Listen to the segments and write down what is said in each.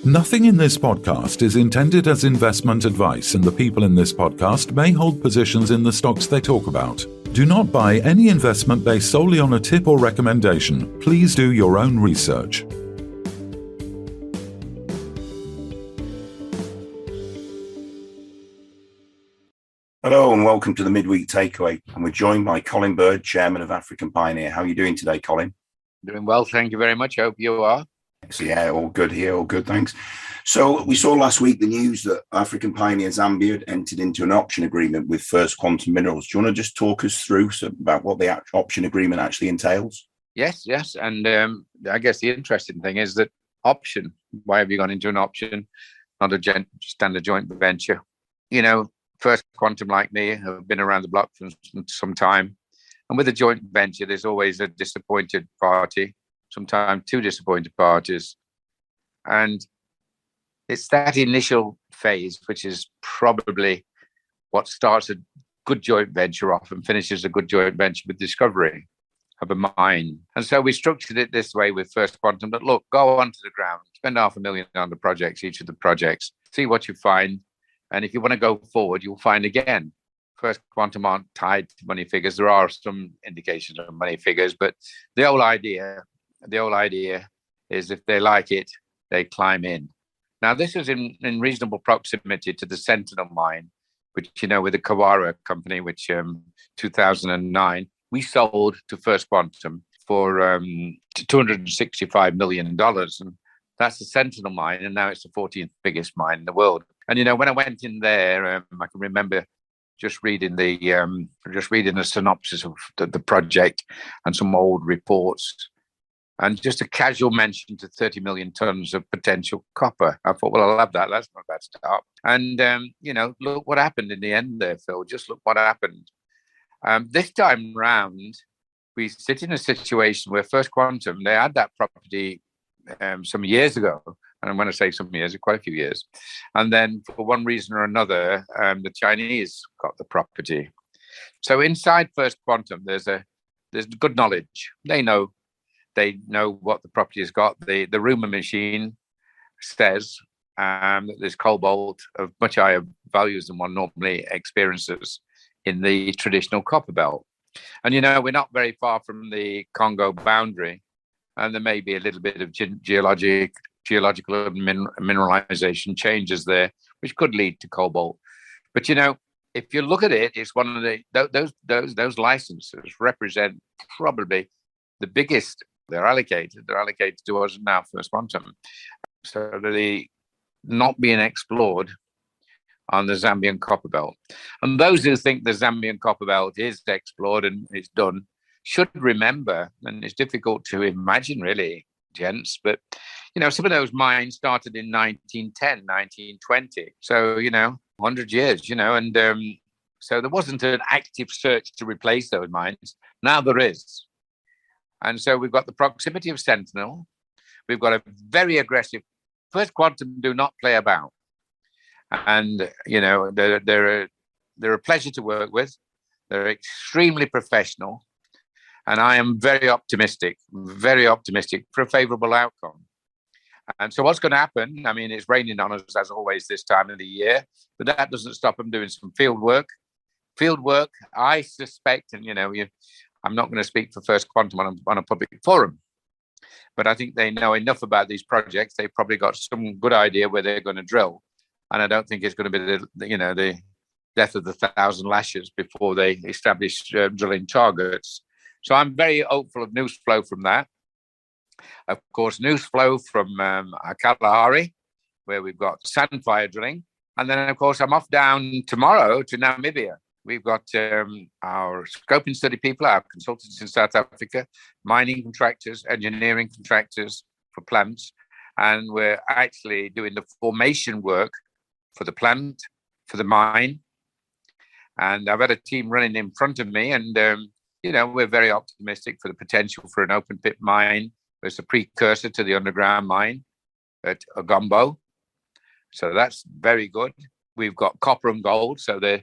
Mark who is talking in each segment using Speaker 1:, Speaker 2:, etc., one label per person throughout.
Speaker 1: Nothing in this podcast is intended as investment advice, and the people in this podcast may hold positions in the stocks they talk about. Do not buy any investment based solely on a tip or recommendation. Please do your own research.
Speaker 2: Hello and welcome to the Midweek Takeaway. And we're joined by Colin Bird, Chairman of African Pioneer. How are you doing today, Colin?
Speaker 3: Doing well, thank you very much. I hope you are.
Speaker 2: So, yeah, all good here, all good, thanks. So we saw last week the news that African Pioneer Zambia had entered into an option agreement with First Quantum Minerals. Do you want to just talk us through about what the option agreement actually entails?
Speaker 3: Yes. And I guess the interesting thing is that option, why have you gone into an option, not a standard joint venture? You know, First Quantum, like me, have been around the block for some time. And with a joint venture, there's always a disappointed party, sometimes two disappointed parties. And it's that initial phase, which is probably what starts a good joint venture off and finishes a good joint venture with discovery of a mine. And so we structured it this way with First Quantum, that look, go onto the ground, spend $500,000 on the projects, each of the projects, see what you find. And if you want to go forward, you'll find again, First Quantum aren't tied to money figures. There are some indications of money figures, but the whole idea is if they like it, they climb in. Now, this is in reasonable proximity to the Sentinel mine, which, you know, with the Kawara company, which 2009, we sold to First Quantum for $265 million. And that's the Sentinel mine, and now it's the 14th biggest mine in the world. And, you know, when I went in there, I can remember just reading the synopsis of the project and some old reports, and just a casual mention to 30 million tons of potential copper. I thought, well, I'll have that. That's not a bad start. And, you know, look what happened in the end there, Phil. Just look what happened. This time round, we sit in a situation where First Quantum, they had that property some years ago. And when I say some years, quite a few years. And then for one reason or another, the Chinese got the property. So inside First Quantum, there's good knowledge. They know what the property has got. The rumor machine says that there's cobalt of much higher values than one normally experiences in the traditional copper belt. And, you know, we're not very far from the Congo boundary, and there may be a little bit of geological and mineralization changes there, which could lead to cobalt. But, you know, if you look at it, it's one of those licenses represent probably the biggest. They're allocated to us now, First Quantum. So they're not being explored on the Zambian copper belt. And those who think the Zambian copper belt is explored and it's done should remember, and it's difficult to imagine really, gents, but, you know, some of those mines started in 1910, 1920. So, you know, 100 years, you know, and so there wasn't an active search to replace those mines. Now there is. And so we've got the proximity of Sentinel. We've got a very aggressive. First Quantum do not play about. And, you know, they're a pleasure to work with. They're extremely professional. And I am very optimistic for a favorable outcome. And so what's going to happen? I mean, it's raining on us as always this time of the year, but that doesn't stop them doing some field work. I suspect, and, you know, I'm not going to speak for First Quantum on a public forum, but I think they know enough about these projects. They've probably got some good idea where they're going to drill. And I don't think it's going to be the death of the thousand lashes before they establish drilling targets. So I'm very hopeful of news flow from that. Of course, news flow from Kalahari, where we've got sandfire drilling. And then, of course, I'm off down tomorrow to Namibia. We've got our scoping study people, our consultants in South Africa, mining contractors, engineering contractors for plants. And we're actually doing the formation work for the plant, for the mine. And I've had a team running in front of me, and you know, we're very optimistic for the potential for an open pit mine. It's a precursor to the underground mine at Ogombo. So that's very good. We've got copper and gold. So they're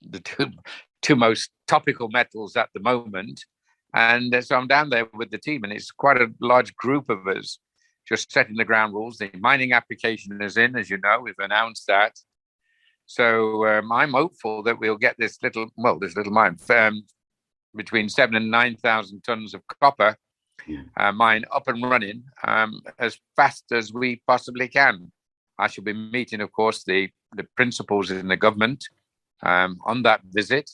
Speaker 3: the two most topical metals at the moment. And so I'm down there with the team, and it's quite a large group of us. just setting the ground rules. The mining application is in, as you know, we've announced that. So I'm hopeful that we'll get this little mine, between 7,000 and 9,000 tons of copper mine up and running as fast as we possibly can. I shall be meeting, of course, the principals in the government on that visit,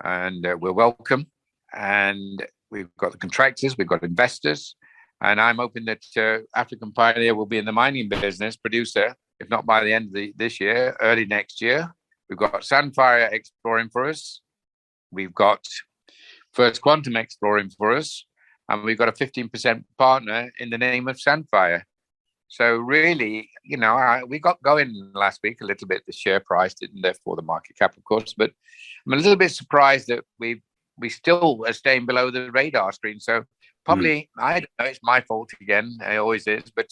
Speaker 3: and we're welcome. And we've got the contractors, we've got investors, and I'm hoping that African Pioneer will be in the mining business, producer, if not by the end of this year, early next year. We've got Sandfire exploring for us. We've got First Quantum exploring for us. And we've got a 15% partner in the name of Sandfire. So really, we got going last week a little bit. The share price didn't, therefore the market cap, of course. But I'm a little bit surprised that we still are staying below the radar screen. So probably, I don't know, it's my fault again. It always is. But,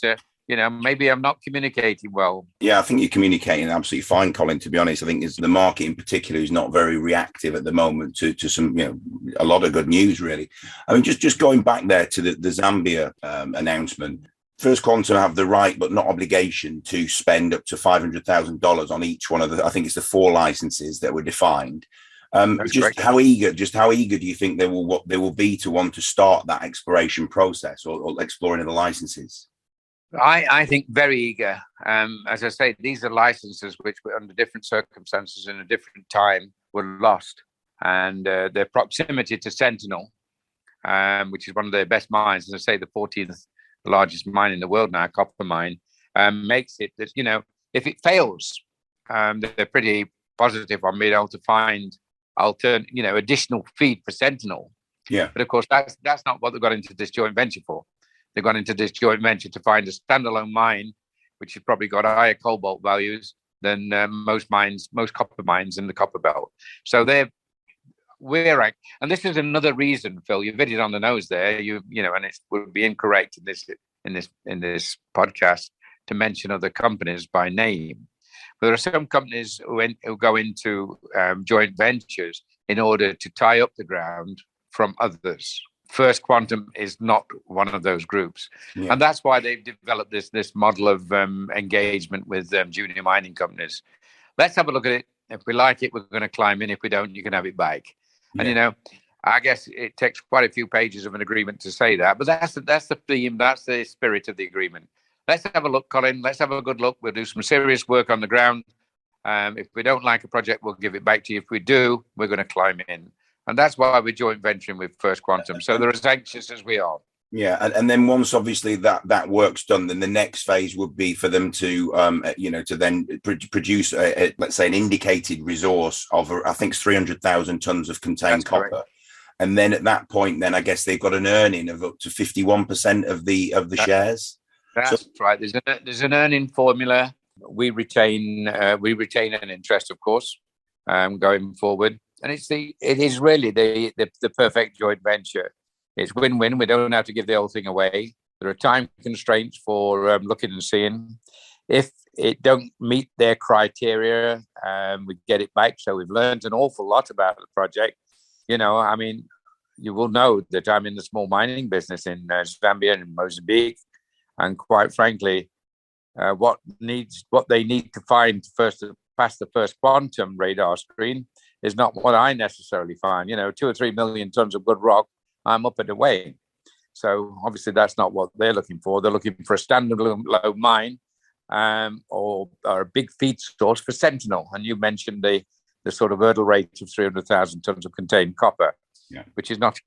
Speaker 3: maybe I'm not communicating well.
Speaker 2: Yeah, I think you're communicating absolutely fine, Colin, to be honest. I think it's the market in particular is not very reactive at the moment to some, a lot of good news, really. I mean, just going back there to the Zambia announcement, First Quantum have the right but not obligation to spend up to $500,000 on each one of I think it's the 4 licenses that were defined. How eager do you think they will be to want to start that exploration process or exploring of the licenses?
Speaker 3: I think very eager. As I say, these are licenses which were under different circumstances in a different time were lost. And their proximity to Sentinel, which is one of their best mines, as I say, the 14th largest mine in the world now, copper mine, makes it that, if it fails, they're pretty positive on being able to find additional feed for Sentinel.
Speaker 2: Yeah.
Speaker 3: But of course, that's not what they got into this joint venture for. They got into this joint venture to find a standalone mine, which has probably got higher cobalt values than most copper mines in the copper belt. So and this is another reason, Phil. You've hit it on the nose there. And it would be incorrect in this podcast to mention other companies by name. But there are some companies who go into joint ventures in order to tie up the ground from others. First Quantum is not one of those groups. Yeah. And that's why they've developed this model of engagement with junior mining companies. Let's have a look at it. If we like it, we're going to climb in. If we don't, you can have it back. Yeah. And, I guess it takes quite a few pages of an agreement to say that. But that's the theme. That's the spirit of the agreement. Let's have a look, Colin. Let's have a good look. We'll do some serious work on the ground. If we don't like a project, we'll give it back to you. If we do, we're going to climb in. And that's why we're joint venturing with First Quantum. So they're as anxious as we are.
Speaker 2: Yeah. And then once obviously that work's done, then the next phase would be for them to, to then produce, let's say, an indicated resource of, I think, 300,000 tons of contained copper. Correct. And then at that point, then I guess they've got an earning of up to 51% of the shares.
Speaker 3: That's right. There's an earning formula. We retain an interest, of course, going forward. And it is really the perfect joint venture. It's win-win. We don't have to give the whole thing away. There are time constraints for looking and seeing. If it don't meet their criteria, we get it back. So we've learned an awful lot about the project. You will know that I'm in the small mining business in Zambia and Mozambique. And quite frankly, what they need to find first to pass the First Quantum radar screen is not what I necessarily find. 2 or 3 million tons of good rock, I'm up and away. So obviously that's not what they're looking for. They're looking for a standalone mine or a big feed source for Sentinel. And you mentioned the sort of hurdle rate of 300,000 tons of contained copper, which is not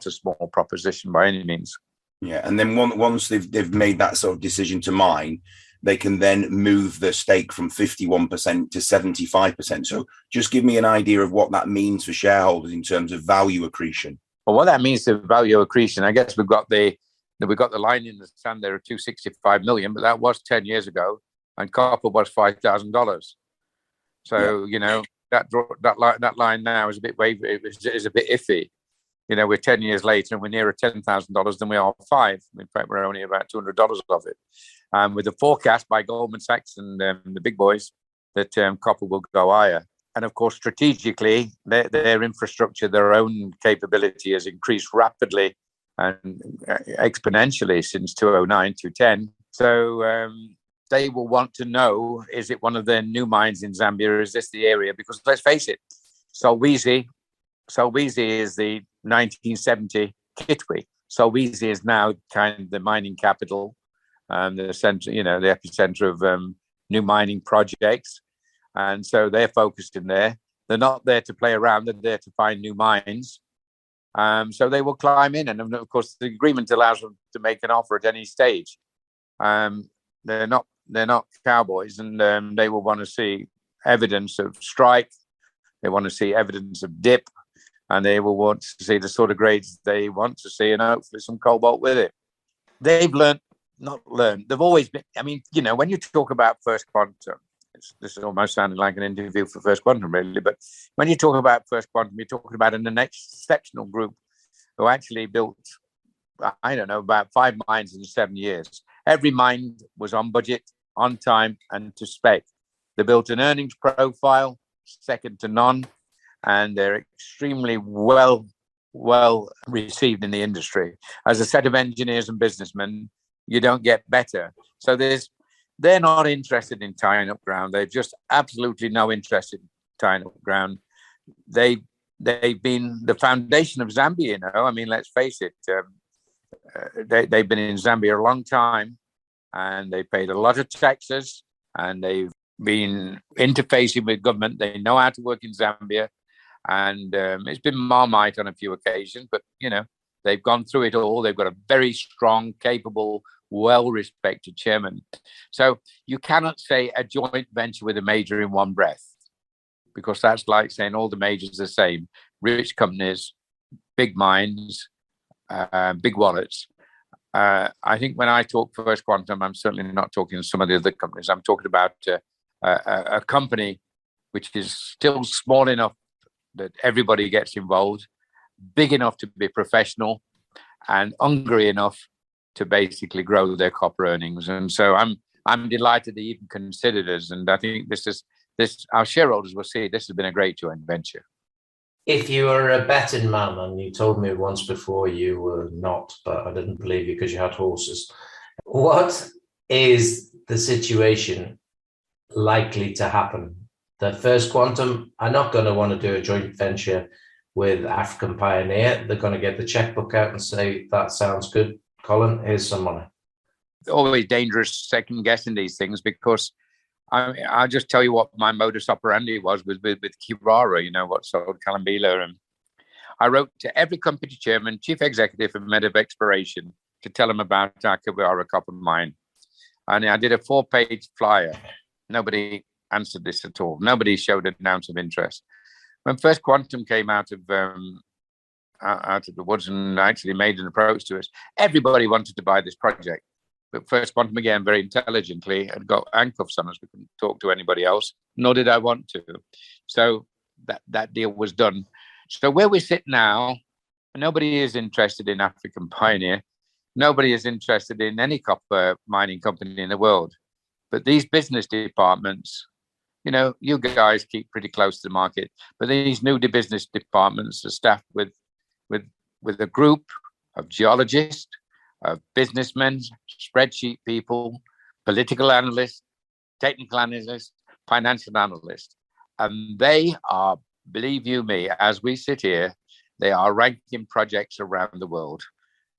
Speaker 3: a small proposition by any means.
Speaker 2: Yeah, and then once they've made that sort of decision to mine, they can then move the stake from 51% to 75%. So just give me an idea of what that means for shareholders in terms of value accretion.
Speaker 3: Well, what that means to value accretion, I guess we've got the line in the sand there of 265 million, but that was 10 years ago, and copper was $5,000. So that line now is a bit wavy. Is a bit iffy. We're 10 years later and we're nearer $10,000 than we are $5. In fact, we're only about $200 of it. With the forecast by Goldman Sachs and the big boys that copper will go higher. And of course, strategically, their infrastructure, their own capability has increased rapidly and exponentially since 2009 to 10. So they will want to know, is it one of their new mines in Zambia? Is this the area? Because let's face it, Solwezi is the 1970 Kitwe. Solwezi is now kind of the mining capital, the center, the epicenter of new mining projects. And so they're focused in there. They're not there to play around. They're there to find new mines. So they will climb in. And of course, the agreement allows them to make an offer at any stage. They're not cowboys, and they will want to see evidence of strike. They want to see evidence of dip, and they will want to see the sort of grades they want to see, and hopefully some cobalt with it. They've they've always been, when you talk about First Quantum, this is almost sounding like an interview for First Quantum, really, but when you talk about First Quantum, you're talking about an exceptional group who actually built, about 5 mines in 7 years. Every mine was on budget, on time, and to spec. They built an earnings profile second to none, and they're extremely well received in the industry. As a set of engineers and businessmen, you don't get better. So they're not interested in tying up ground. They've just absolutely no interest in tying up ground. They've been the foundation of Zambia. Let's face it. They've been in Zambia a long time, and they paid a lot of taxes, and they've been interfacing with government. They know how to work in Zambia, and it's been Marmite on a few occasions, but they've gone through it all. They've got a very strong, capable, well-respected chairman. So you cannot say a joint venture with a major in one breath, because that's like saying all the majors are the same. Rich companies, big mines, big wallets. I think when I talk First Quantum, I'm certainly not talking to some of the other companies. I'm talking about a company which is still small enough that everybody gets involved, big enough to be professional, and hungry enough to basically grow their copper earnings. And so I'm delighted they even considered us. And I think our shareholders will see this has been a great joint venture.
Speaker 4: If you were a betting man, and you told me once before you were not, but I didn't believe you because you had horses, what is the situation likely to happen? The First Quantum are not going to want to do a joint venture with African Pioneer. They're going to get the checkbook out and say, that sounds good, Colin, here's some money.
Speaker 3: Always dangerous second guessing these things, because I'll just tell you what my modus operandi was with Kirara, what sold Kalambila. And I wrote to every company chairman, chief executive, and head of exploration to tell them about our Kirara copper mine. And I did a 4-page flyer. Nobody answered this at all. Nobody showed an ounce of interest. When First Quantum came out of the woods and actually made an approach to us, everybody wanted to buy this project. But First Quantum, again, very intelligently, had got handcuffs on us. We couldn't talk to anybody else, nor did I want to. So that deal was done. So where we sit now, nobody is interested in African Pioneer. Nobody is interested in any copper mining company in the world. But these business departments, you guys keep pretty close to the market. But these new business departments are staffed with a group of geologists, of businessmen, spreadsheet people, political analysts, technical analysts, financial analysts. And they are, believe you me, as we sit here, they are ranking projects around the world.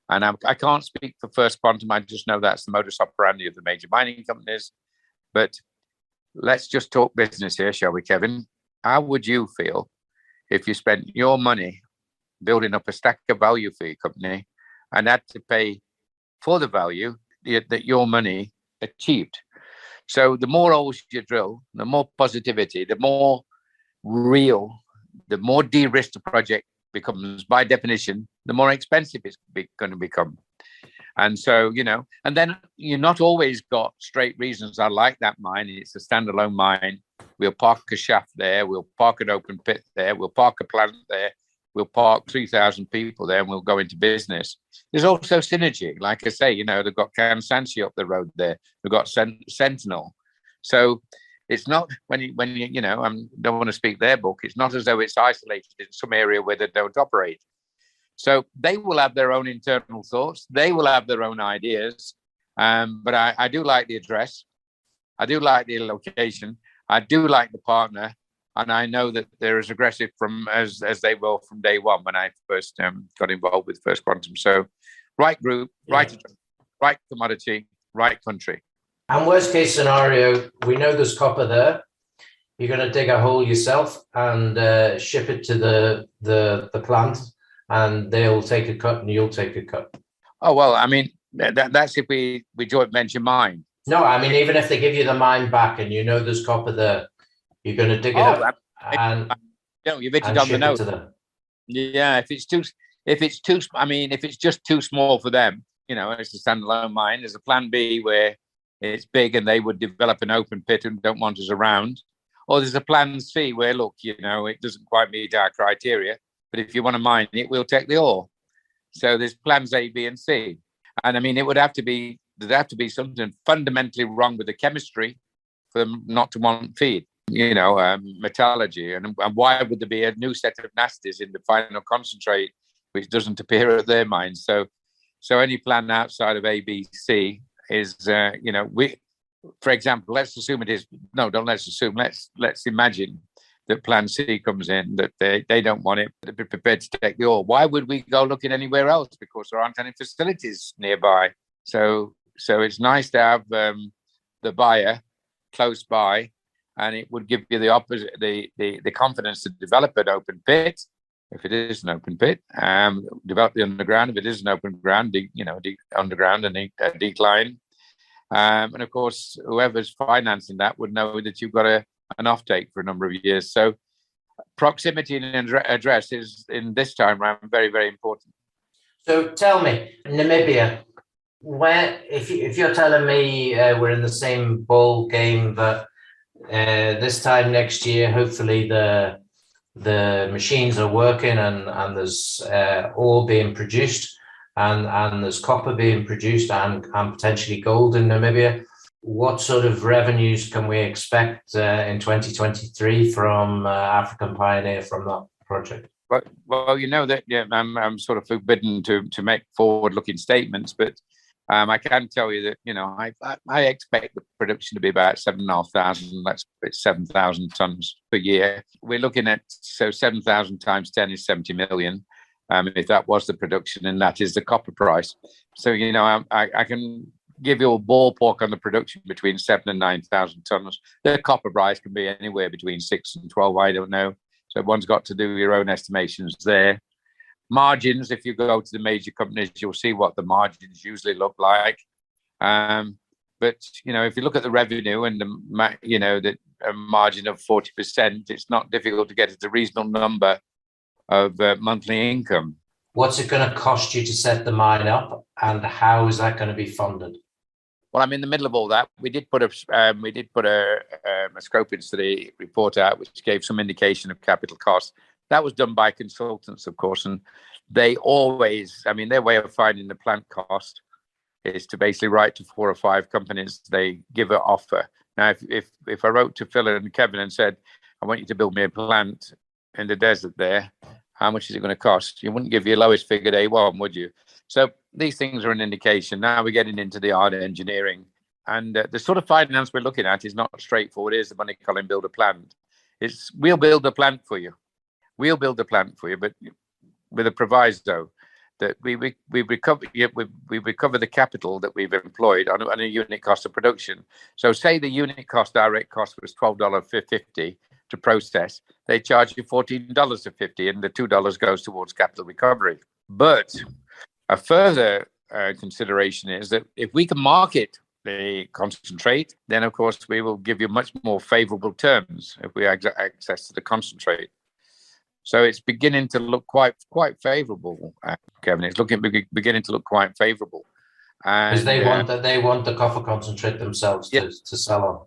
Speaker 3: And I can't speak for First Quantum. I just know that's the modus operandi of the major mining companies. But let's just talk business here, shall we, Kevin? How would you feel if you spent your money building up a stack of value for your company and had to pay for the value that your money achieved? So the more holes you drill, the more positivity, the more real, the more de-risked the project becomes. By definition, the more expensive it's going to become. And so, and then you're not always got straight reasons. I like that mine. It's a standalone mine. We'll park a shaft there. We'll park an open pit there. We'll park a plant there. We'll park 3,000 people there, and we'll go into business. There's also synergy. Like I say, they've got Kansanshi up the road there. We've got Sentinel. So it's not when you I don't want to speak their book. It's not as though it's isolated in some area where they don't operate. So they will have their own internal thoughts. They will have their own ideas. But I do like the address. I do like the location. I do like the partner. And I know that they're as aggressive as they were from day one when I first got involved with First Quantum. So right group, right commodity, right country.
Speaker 4: And worst case scenario, we know there's copper there. You're going to dig a hole yourself and ship it to the plant, and they'll take a cut and you'll take a cut.
Speaker 3: Oh, well, I mean, that's if we joint venture mine.
Speaker 4: No, I mean, even if they give you the mine back and you know there's copper there, you're going to dig it up and
Speaker 3: you've hit it on the nose. Yeah, if it's just too small for them, it's a standalone mine. There's a plan B where it's big and they would develop an open pit and don't want us around. Or there's a plan C where, look, it doesn't quite meet our criteria, but if you want to mine it, we'll take the ore. So there's plans A, B, and C. And I mean, there'd have to be something fundamentally wrong with the chemistry for them not to want feed, metallurgy. And why would there be a new set of nasties in the final concentrate, which doesn't appear at their mines? So any plan outside of A, B, C is, for example, let's assume it is. No, don't let's assume. Let's imagine that Plan C comes in, that they don't want it, but they're prepared to take the ore. Why would we go looking anywhere else? Because there aren't any facilities nearby. So it's nice to have the buyer close by, and it would give you the opposite, the confidence to develop an open pit, if it is an open pit, develop the underground if it is an open ground, underground and a decline. And of course, whoever's financing that would know that you've got an offtake for a number of years. So proximity and address is, in this time around, very, very important.
Speaker 4: So tell me, Namibia, where, if you're telling me we're in the same ball game, that this time next year, hopefully the machines are working and there's ore being produced, and there's copper being produced and potentially gold in Namibia, what sort of revenues can we expect in 2023 from African Pioneer from that project?
Speaker 3: Well, that I'm sort of forbidden to make forward-looking statements, but I can tell you that I expect the production to be about 7,500, let's put 7,000 tons per year. We're looking at 7,000 times 10 is 70 million. If that was the production, and that is the copper price. So, I can give you a ballpark on the production between 7,000 and 9,000 tons. The copper price can be anywhere between 6 and 12, I don't know. So one's got to do your own estimations there. Margins, if you go to the major companies, you'll see what the margins usually look like. But, if you look at the revenue and the margin of 40%, it's not difficult to get at a reasonable number of monthly income.
Speaker 4: What's it going to cost you to set the mine up, and how is that going to be funded?
Speaker 3: Well, I'm in the middle of all that. We did put a scoping study report out, which gave some indication of capital costs. That was done by consultants, of course, and they always, their way of finding the plant cost is to basically write to 4 or 5 companies. They give an offer. Now, if I wrote to Phil and Kevin and said, I want you to build me a plant in the desert there, how much is it going to cost? You wouldn't give your lowest figure day one, would you? So these things are an indication. Now we're getting into the hard engineering. And the sort of finance we're looking at is not straightforward. Here's the money, Colin, build a plant. We'll build a plant for you. We'll build a plant for you, but with a proviso that we recover the capital that we've employed on a unit cost of production. So say the unit cost, direct cost, was $12.50 to process. They charge you $14.50, and the $2 goes towards capital recovery. But a further consideration is that if we can market the concentrate, then of course we will give you much more favorable terms if we have access to the concentrate. So it's beginning to look quite favorable, Kevin. It's beginning to look quite favorable.
Speaker 4: Because they want the copper concentrate themselves to sell on.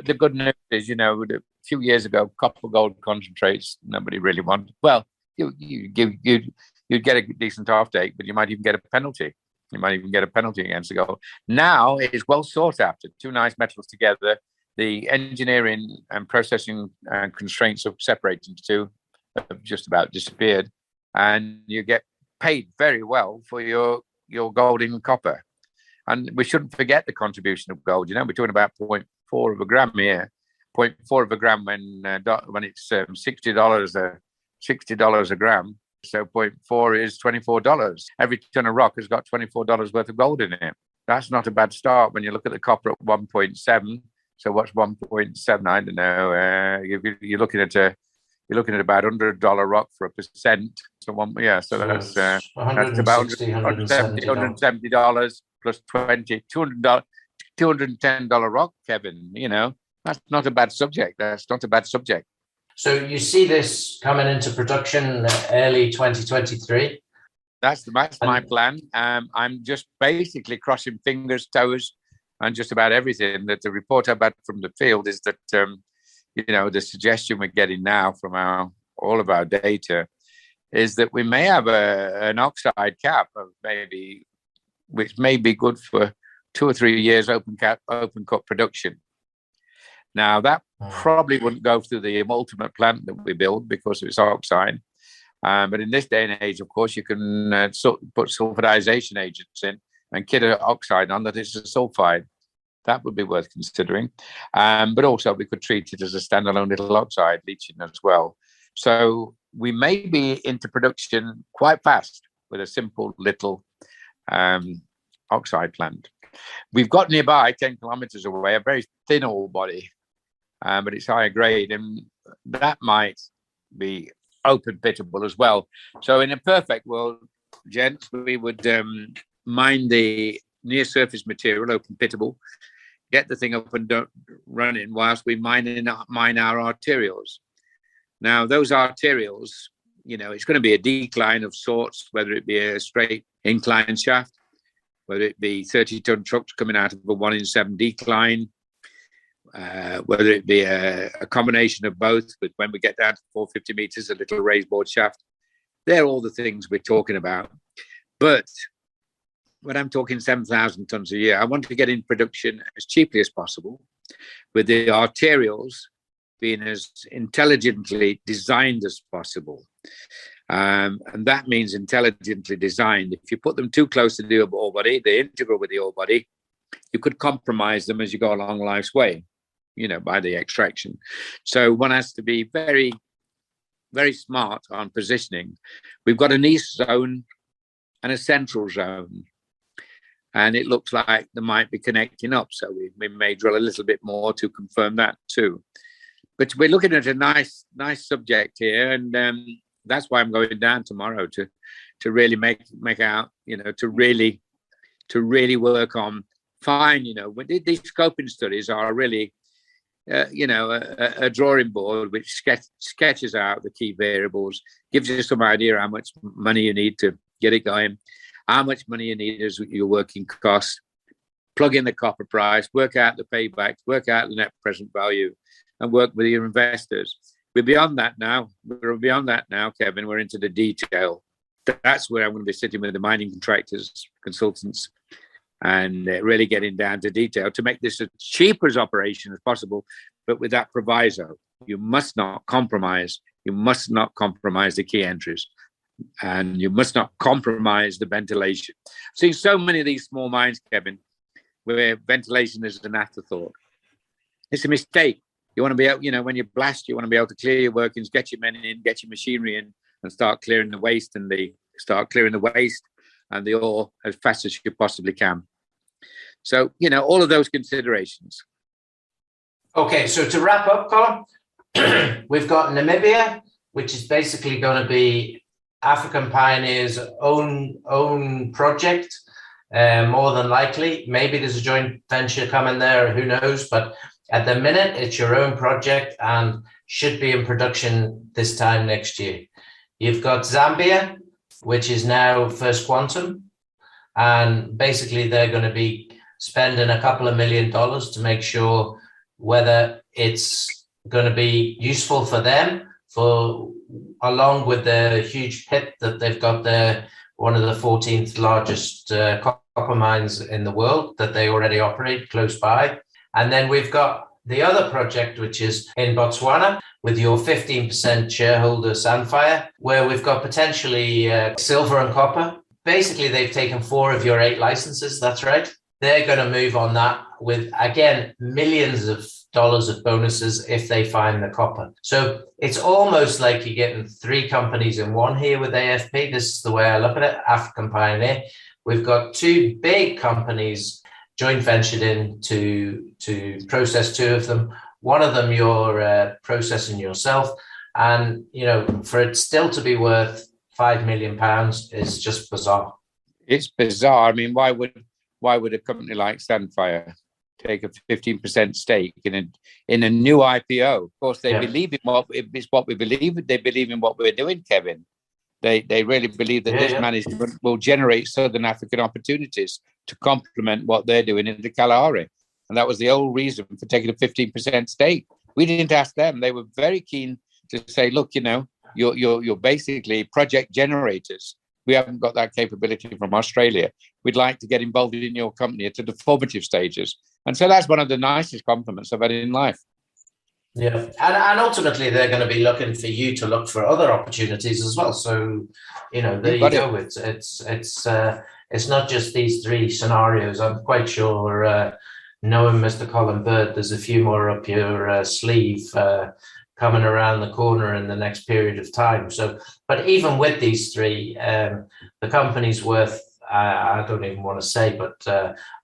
Speaker 3: The good news is, a few years ago, copper gold concentrates nobody really wanted. Well, you'd get a decent offtake, but you might even get a penalty. You might even get a penalty against the gold. Now it is well sought after. 2 nice metals together. The engineering and processing constraints of separating the two have just about disappeared, and you get paid very well for your gold and copper. And we shouldn't forget the contribution of gold. We're talking about 0.4 of a gram here, 0.4 of a gram when it's $60 a gram. So 0.4 is $24. Every ton of rock has got $24 worth of gold in it. That's not a bad start when you look at the copper at 1.7. So what's 1.7? I don't know. You're looking at about $100 rock for 1%. So that's about $170 plus $210 rock, Kevin. That's not a bad subject. That's not a bad subject.
Speaker 4: So you see this coming into production early 2023?
Speaker 3: That's my plan. I'm just basically crossing fingers, toes, and just about everything. That the report I've had from the field is that, the suggestion we're getting now from all of our data is that we may have an oxide cap of which may be good for 2 or 3 years open cut production. Now, that probably wouldn't go through the ultimate plant that we build because it's oxide. But in this day and age, of course, you can put sulfidization agents in and kit an oxide on that it's a sulfide. That would be worth considering. But also, we could treat it as a standalone little oxide leaching as well. So we may be into production quite fast with a simple little oxide plant. We've got nearby, 10 kilometers away, a very thin ore body. But it's higher grade, and that might be open pittable as well. So in a perfect world, gents, we would mine the near surface material, open pittable, get the thing up and running whilst we mine our arterials. Now, those arterials, it's going to be a decline of sorts, whether it be a straight incline shaft, whether it be 30-ton trucks coming out of a 1 in 7 decline, whether it be a combination of both, but when we get down to 450 meters, a little raised board shaft. They're all the things we're talking about. But when I'm talking 7,000 tons a year, I want to get in production as cheaply as possible, with the arterials being as intelligently designed as possible. And that means intelligently designed. If you put them too close to the ore body, they're integral with the ore body, you could compromise them as you go along life's way, by the extraction. So one has to be very, very smart on positioning. We've got an east zone and a central zone, and it looks like they might be connecting up. So we may drill a little bit more to confirm that too. But we're looking at a nice subject here, and that's why I'm going down tomorrow to really make out, to really work on. Fine, these scoping studies are really, a drawing board which sketches out the key variables, gives you some idea how much money you need to get it going, how much money you need as your working costs, plug in the copper price, work out the paybacks, work out the net present value, and work with your investors. We're beyond that now. Kevin. We're into the detail. That's where I'm going to be sitting with the mining contractors, consultants, and really getting down to detail to make this as cheap as operation as possible, but with that proviso. You must not compromise. You must not compromise the key entries, and you must not compromise the ventilation. I've seen so many of these small mines, Kevin, where ventilation is an afterthought. It's a mistake. You want to be able, when you blast, you want to be able to clear your workings, get your men in, get your machinery in, and start clearing the waste and the ore as fast as you possibly can. So, all of those considerations.
Speaker 4: Okay, so to wrap up, Colin, we've got Namibia, which is basically going to be African Pioneer's own project, more than likely. Maybe there's a joint venture coming there, who knows? But at the minute, it's your own project and should be in production this time next year. You've got Zambia, which is now First Quantum, and basically they're going to be spending a couple of $1 million to make sure whether it's going to be useful for them, along with the huge pit that they've got there, one of the 14th largest copper mines in the world that they already operate close by. And then we've got the other project, which is in Botswana, with your 15% shareholder Sandfire, where we've got potentially silver and copper. Basically, they've taken 4 of your 8 licenses. That's right. They're going to move on that with, again, millions of dollars of bonuses if they find the copper. So it's almost like you're getting 3 companies in one here with AFP. This is the way I look at it, African Pioneer. We've got 2 big companies joint ventured in to process 2 of them. One of them you're processing yourself. And, you know, for it still to be worth £5 million is just bizarre.
Speaker 3: It's bizarre. I mean, why would a company like Sandfire take a 15% stake in a new IPO? Of course, they believe in what we believe. They believe in what we're doing, Kevin. They really believe that this management will generate Southern African opportunities to complement what they're doing in the Kalahari. And that was the whole reason for taking a 15% stake. We didn't ask them. They were very keen to say, look, you know, you're basically project generators. We haven't got that capability from Australia. We'd like to get involved in your company at the formative stages. And so that's one of the nicest compliments I've had in life.
Speaker 4: Yeah, and ultimately they're going to be looking for you to look for other opportunities as well. So, you know, there you go. It's not just these 3 scenarios. I'm quite sure, knowing Mr. Colin Bird, there's a few more up your sleeve coming around the corner in the next period of time. So, but even with these 3, the company's worth, I don't even want to say, but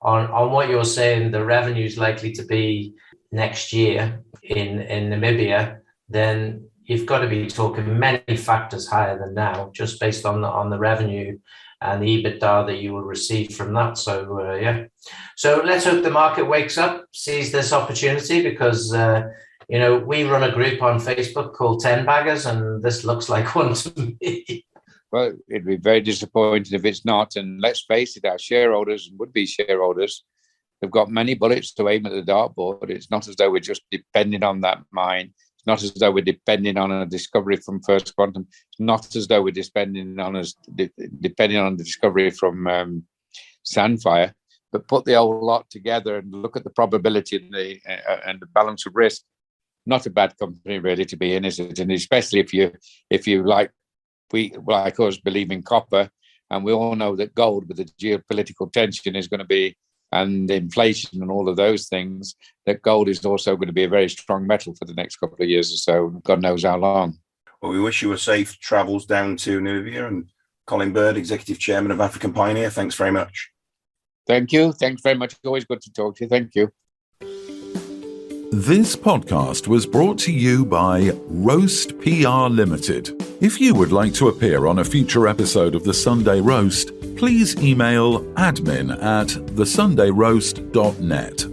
Speaker 4: on what you're saying, the revenue is likely to be next year in Namibia, then you've got to be talking many factors higher than now, just based on the revenue and the EBITDA that you will receive from that. So, So let's hope the market wakes up, sees this opportunity, because you know, we run a group on Facebook called 10 Baggers, and this looks like one to me.
Speaker 3: Well, it'd be very disappointing if it's not. And let's face it, our shareholders and would-be shareholders have got many bullets to aim at the dartboard. It's not as though we're just depending on that mine. It's not as though we're depending on a discovery from First Quantum. It's not as though we're depending on the discovery from Sandfire. But put the whole lot together and look at the probability and the balance of risk. Not a bad company really to be in, is it? And especially if you like us believe in copper, and we all know that gold, with the geopolitical tension, is going to be, and inflation and all of those things, that gold is also going to be a very strong metal for the next couple of years or so. God knows how long.
Speaker 2: Well, we wish you a safe travels down to Namibia. And Colin Bird, Executive Chairman of African Pioneer, thanks very much.
Speaker 3: Thank you. Thanks very much. Always good to talk to you. Thank you.
Speaker 1: This podcast was brought to you by Roast PR Limited. If you would like to appear on a future episode of The Sunday Roast, please email admin@thesundayroast.net.